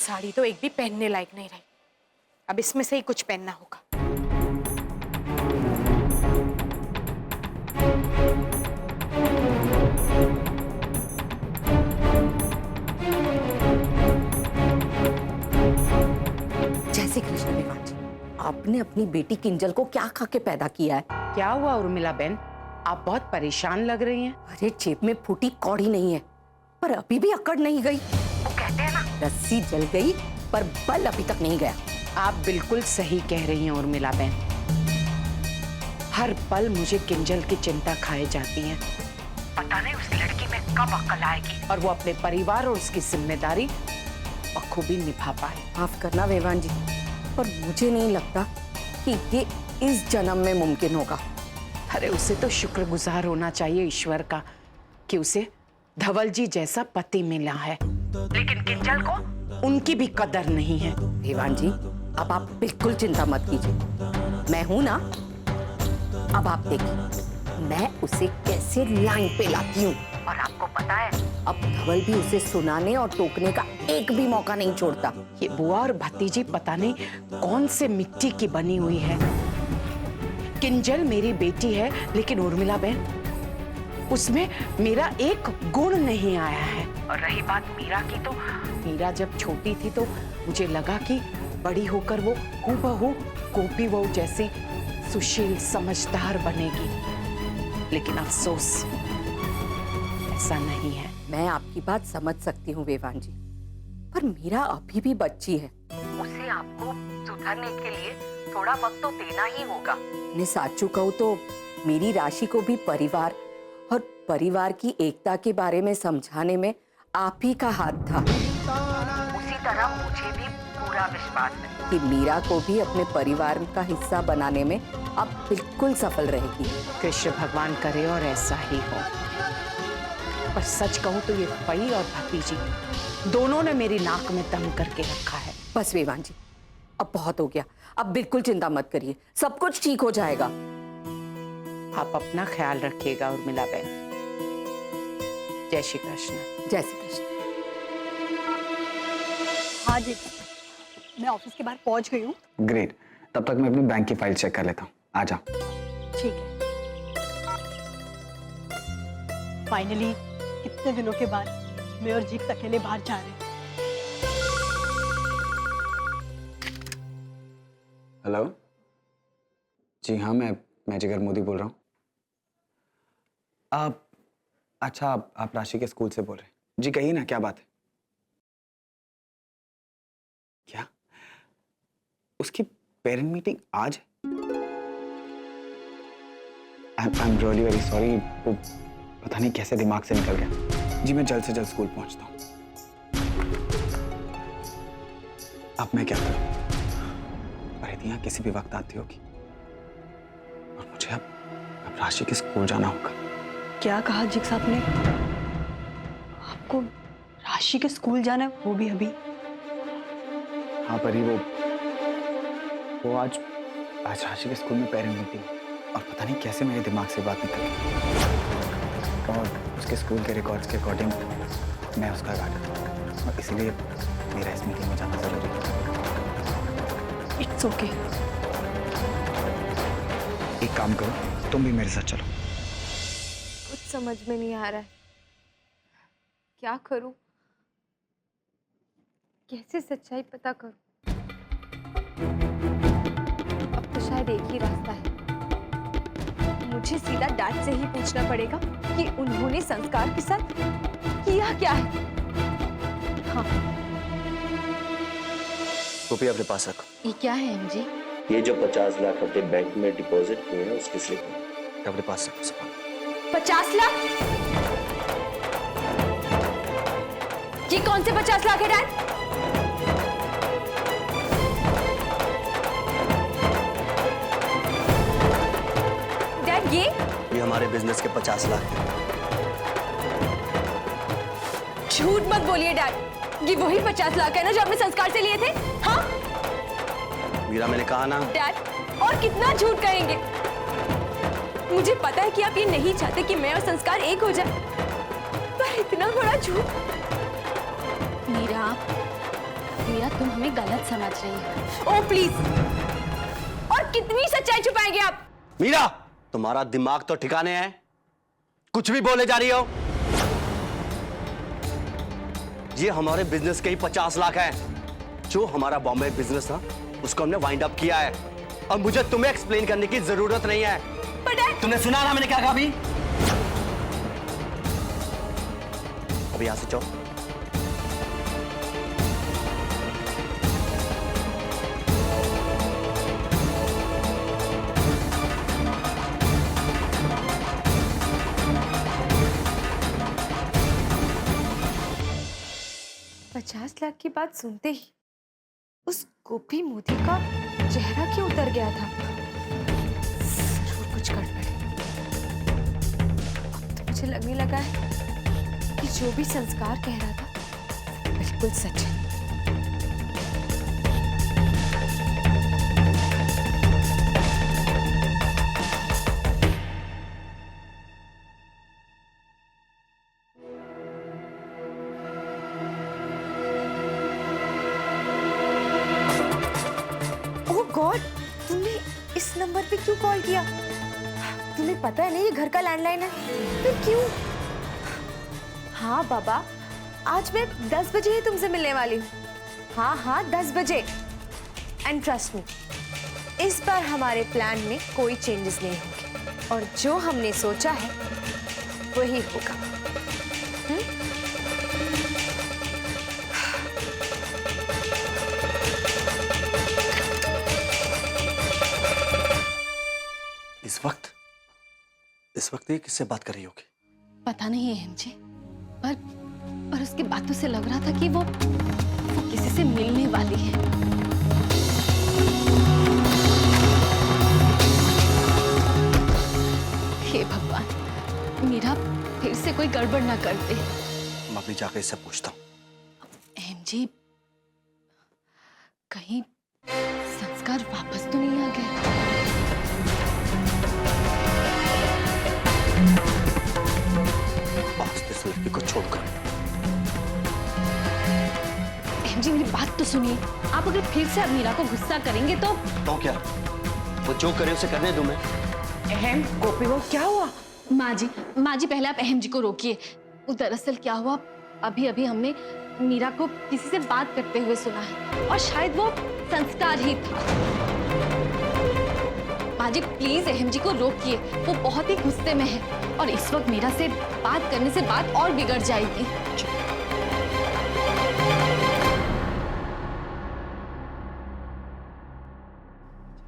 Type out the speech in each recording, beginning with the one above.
साड़ी तो एक भी पहनने लायक नहीं रही। अब इसमें से ही कुछ पहनना होगा। जय श्री कृष्ण विवान जी, आपने अपनी बेटी किंजल को क्या खा के पैदा किया है? क्या हुआ उर्मिला बहन, आप बहुत परेशान लग रही हैं। अरे जेब में फूटी कौड़ी नहीं है, पर अभी भी अकड़ नहीं गई। वो कहते हैं ना, रस्सी जल गई पर बल अभी तक नहीं गया। आप बिल्कुल सही कह रही हैं उर्मिला बहन। हर पल मुझे किंजल की चिंता खाए जाती है। पता नहीं उस लड़की में कब अक्ल आएगी और वो अपने परिवार और उसकी जिम्मेदारी बखूबी निभा पाए। माफ करना वेवान जी, पर मुझे नहीं लगता कि ये इस जन्म में मुमकिन होगा। अरे उसे तो शुक्रगुजार होना चाहिए ईश्वर का कि उसे धवल जी जैसा पति मिला है, लेकिन किंजल को उनकी भी कदर नहीं है। वेवान जी, अब आप बिल्कुल चिंता मत कीजिए, मैं हूं ना। अब आप देखिए मैं उसे कैसे लाइन पे लाती हूँ। और आपको पता है, अब धवल भी उसे सुनाने और टोकने का एक भी मौका नहीं छोड़ता। ये बुआ और भतीजी पता नहीं कौन से मिट्टी की बनी हुई है। किंजल मेरी बेटी है, लेकिन उर्मिला बहन उसमें मेरा एक गुण नहीं आया है। और रही बात मीरा की, तो मीरा जब छोटी थी तो मुझे लगा कि बड़ी होकर वो हूबहू गोपी बहू जैसी सुशील समझदार बनेगी, लेकिन अफसोस ऐसा नहीं है। मैं आपकी बात समझ सकती हूँ वेवान जी, पर मीरा अभी भी बच्ची है, उसे आपको सुधरने के लिए थोड़ा वक्त तो देना ही होगा। मैं साचू कहूँ तो मेरी राशि को भी परिवार और परिवार की एकता के बारे में समझाने में आप ही का हाथ था। उसी तरह मुझे भी पूरा विश्वास है कि मीरा को भी अपने परिवार का हिस्सा बनाने में अब बिल्कुल सफल रहेगी। कृष्ण भगवान करे और ऐसा ही हो। पर सच कहूँ तो ये पई और भतीजी दोनों ने मेरी नाक में दम करके रखा है। बस वेवान जी, अब बहुत हो गया, अब बिल्कुल चिंता मत करिए, सब कुछ ठीक हो जाएगा। आप अपना ख्याल रखिएगा उर्मिला बहन। जय श्री कृष्ण। जय श्री कृष्ण। हाँ जी, मैं ऑफिस के बाहर पहुंच गई हूँ। ग्रेट, तब तक मैं अपनी बैंक की फाइल चेक कर लेता हूँ। आ जाओ। ठीक है। फाइनली कितने दिनों के बाद मैं और जीत अकेले बाहर जा रहे हैं। हेलो जी, हाँ मैं जिगर मोदी बोल रहा हूँ। अच्छा, आप राशि के स्कूल से बोल रहे हैं? जी कहिए ना, क्या बात है? क्या उसकी पेरेंट मीटिंग आज है? I am really very sorry, वो पता नहीं कैसे दिमाग से निकल गया। जी मैं जल्द से जल्द स्कूल पहुंचता हूँ। अब मैं क्या करूँ? परिधियां किसी भी वक्त आती होगी और मुझे अब राशि के स्कूल जाना होगा। क्या कहा जिग साहब ने? आपको राशि के स्कूल जाना है, वो भी अभी? हाँ परी, वो आज राशि के स्कूल में पेरेंट मीटिंग और पता नहीं कैसे मेरे दिमाग से बात निकल गई और उसके स्कूल के रिकॉर्ड्स के अकॉर्डिंग मैं उसका गार्डियन हूँ और इसलिए मेरा इस मीटिंग में जाना जरूरी है। It's okay. एक काम करो, तुम भी मेरे साथ चलो। कुछ समझ में नहीं आ रहा है, क्या करूं? कैसे सच्चाई पता करूं? अब तो शायद एक ही रास्ता है, मुझे सीधा डैड से ही पूछना पड़ेगा कि उन्होंने संस्कार के साथ किया क्या है। हाँ, कॉपी अपने पास रखो। ये क्या है एम जी? ये जो 50 लाख अपने बैंक में डिपॉजिट किए हैं उसकी स्लिप है, अपने पास रखो। सब 50 लाख? ये कौन से 50 लाख है डैड? डैड ये हमारे बिजनेस के 50 लाख हैं। झूठ मत बोलिए डैड, ये वही 50 लाख है ना जो आपने संस्कार से लिए थे? हाँ मीरा, मैंने कहा ना। डैड, और कितना झूठ कहेंगे? मुझे पता है कि आप ये नहीं चाहते कि मैं और संस्कार एक हो जाए, पर इतना बड़ा झूठ। मीरा, मीरा तुम हमें गलत समझ रही हो। ओह प्लीज, और कितनी सच्चाई छुपाएंगे आप? मीरा, तुम्हारा दिमाग तो ठिकाने है, कुछ भी बोले जा रही हो। ये हमारे बिजनेस के ही 50 लाख है। जो हमारा बॉम्बे बिजनेस था उसको हमने वाइंड अप किया है, और मुझे तुम्हें एक्सप्लेन करने की जरूरत नहीं है। तुमने सुना ना मैंने क्या कहा? अभी यहां से जाओ। ₹50 लाख की बात सुनते ही उस गोपी मोदी का चेहरा क्यों उतर गया था? जरूर कुछ गड़बड़ है। अब तो मुझे लगने लगा है कि जो भी संस्कार कह रहा था बिल्कुल सच है। गॉड, तुमने इस नंबर पे क्यों कॉल किया? तुम्हें पता है ना ये घर का लैंडलाइन है, फिर क्यों? हाँ बाबा, आज मैं 10 बजे ही तुमसे मिलने वाली हूँ। हाँ हाँ 10 बजे। एंड ट्रस्ट मी, इस बार हमारे प्लान में कोई चेंजेस नहीं होंगे, और जो हमने सोचा है वही होगा। इस वक्त ये किससे बात कर रही होगी? पता नहीं है जी, पर उसकी बातों से लग रहा था कि वो किसी से मिलने वाली है। हे भगवान, मीरा फिर से कोई गड़बड़ ना कर दे। मैं अभी जाकर इससे पूछता हूँ। अहम जी, कहीं संस्कार वापस तो नहीं आ गए? इस लड़की को छोड़कर। जी मेरी बात तो सुनिए, आप अगर फिर से मीरा को गुस्सा करेंगे तो क्या? वो जो करे उसे करने दूं मैं। अहम, गोपी वो क्या हुआ? माँ जी पहले आप अहम जी को रोकिए। दरअसल क्या हुआ, अभी हमने मीरा को किसी से बात करते हुए सुना है, और शायद वो संस्कार ही था। माँ जी प्लीज अहम जी को रोकिए, वो बहुत ही गुस्से में है, और इस वक्त मीरा से बात करने से बात और बिगड़ जाएगी।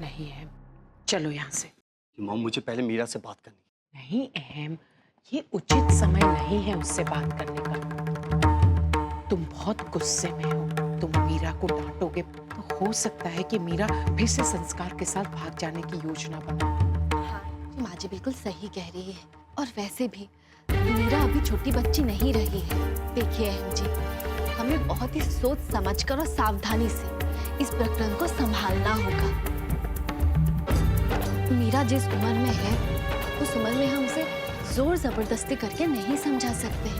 नहीं अहम, चलो यहाँ से। मॉम, मुझे पहले मीरा से बात करनी। नहीं अहम, ये उचित समय नहीं है उससे बात करने का। तुम बहुत गुस्से में हो, तुम मीरा को डांटोगे तो हो सकता है कि मीरा फिर से संस्कार के साथ भाग जाने की योजना बनाए। हाँ, माँ जी बिल्कुल सही कह रही है, और वैसे भी मीरा अभी छोटी बच्ची नहीं रही है। देखिए अहम जी, हमें बहुत ही सोच समझकर और सावधानी से इस प्रकरण को संभालना होगा। मीरा जिस उम्र में है, उस उम्र में हम उसे जोर जबरदस्ती करके नहीं समझा सकते,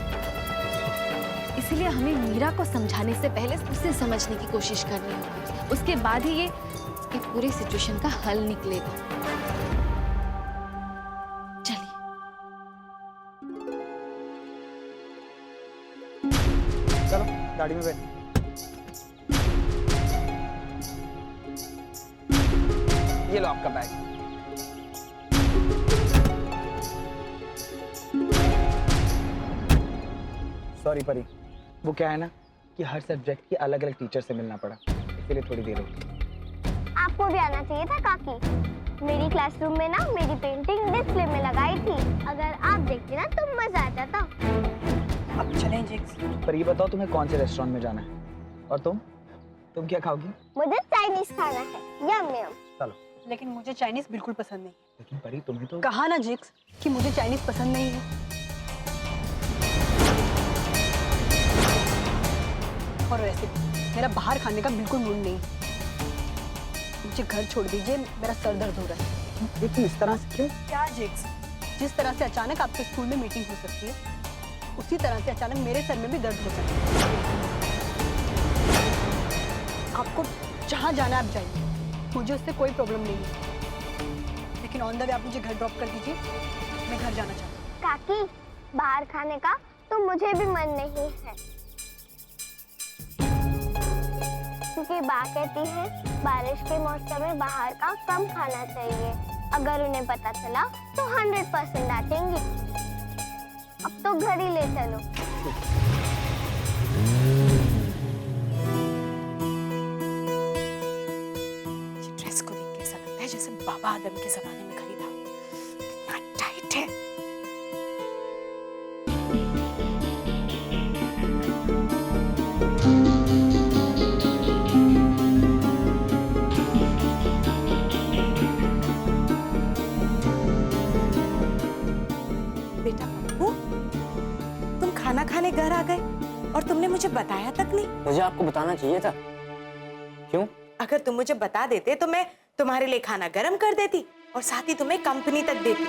इसलिए हमें मीरा को समझाने से पहले उसे समझने की कोशिश करनी होगी। उसके बाद ही ये पूरी सिचुएशन का हल निकलेगा। चलिए। चलो गाड़ी में बैठ। ये लो आपका बैग। सॉरी परी, वो क्या है ना कि हर सब्जेक्ट की अलग अलग टीचर से मिलना पड़ा, इसलिए थोड़ी देर होगी। आपको भी आना चाहिए था काकी। मेरी क्लासरूम में ना मेरी पेंटिंग डिस्प्ले में लगाई थी, अगर आप देखते ना तो मजा आ जाता। अब चलें जिक्स। पर ये बताओ तुम्हें कौन से रेस्टोरेंट में जाना है, और तुम क्या खाओगी? मुझे चाइनीज खाना है, यम यम। चलो। लेकिन मुझे चाइनीज बिल्कुल पसंद नहीं। लेकिन परी तुम्हें तो कहा ना जिक्स कि मुझे चाइनीज पसंद नहीं है। और वैसे मेरा बाहर खाने का बिल्कुल मूड नहीं। मुझे घर छोड़ दीजिए, मेरा सर दर्द हो रहा है। लेकिन इस तरह से क्यों? क्या जिक्स, जिस तरह से अचानक आपके स्कूल में मीटिंग हो सकती है, उसी तरह से अचानक मेरे सर में भी दर्द हो सकता है। जहाँ जाना आप जाइए, मुझे उससे कोई प्रॉब्लम नहीं है, लेकिन ऑन द वे आप मुझे घर ड्रॉप कर दीजिए, मैं घर जाना चाहती हूँ। काकी, बाहर खाने का तो मुझे भी मन नहीं है, क्योंकि बा कहती है बारिश के मौसम में बाहर का कम खाना चाहिए। अगर उन्हें पता चला तो 100% डांटेंगी। अब तो घर ही ले चलो। ये ड्रेस को देख के ऐसा लगता है जैसे बाबा आदम के जमाने में खरीदा। कितना टाइट है। बेटा पप्पू, तुम खाना खाने घर आ गए और तुमने मुझे बताया तक नहीं। मुझे आपको बताना चाहिए था। क्यों? अगर तुम मुझे बता देते तो मैं तुम्हारे लिए खाना गर्म कर देती और साथ ही तुम्हें कंपनी तक देती।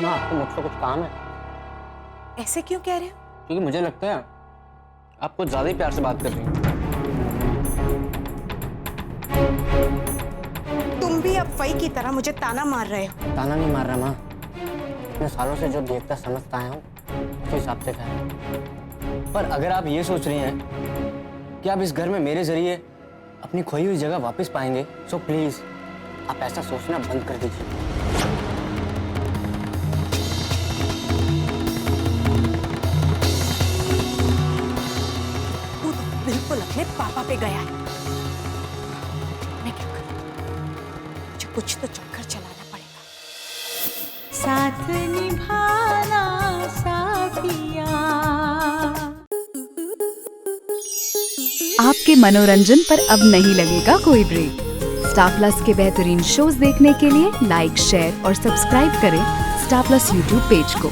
माँ, आपको मुझसे कुछ काम है? ऐसे क्यों कह रहे हो? क्योंकि मुझे लगता है आप कुछ ज्यादा ही प्यार से बात कर रही हैं। तुम भी अब फई की तरह मुझे ताना मार रहे हो। ताना नहीं मार रहा माँ, इतने सालों से जो देखता समझता आया हूँ उस हिसाब से कह रहा हूँ। पर अगर आप ये सोच रही हैं कि आप इस घर में मेरे जरिए अपनी खोई हुई जगह वापस पाएंगे, सो प्लीज आप ऐसा सोचना बंद कर दीजिए। तू तो बिल्कुल अपने पापा पे गया है। मैं क्या करूं? मुझे कुछ तो चक्कर चलाना पड़ेगा। साथ निभाना साथिया। आपके मनोरंजन पर अब नहीं लगेगा कोई ब्रेक। स्टार प्लस के बेहतरीन शोज देखने के लिए लाइक, शेयर और सब्सक्राइब करें स्टार प्लस यूट्यूब पेज को।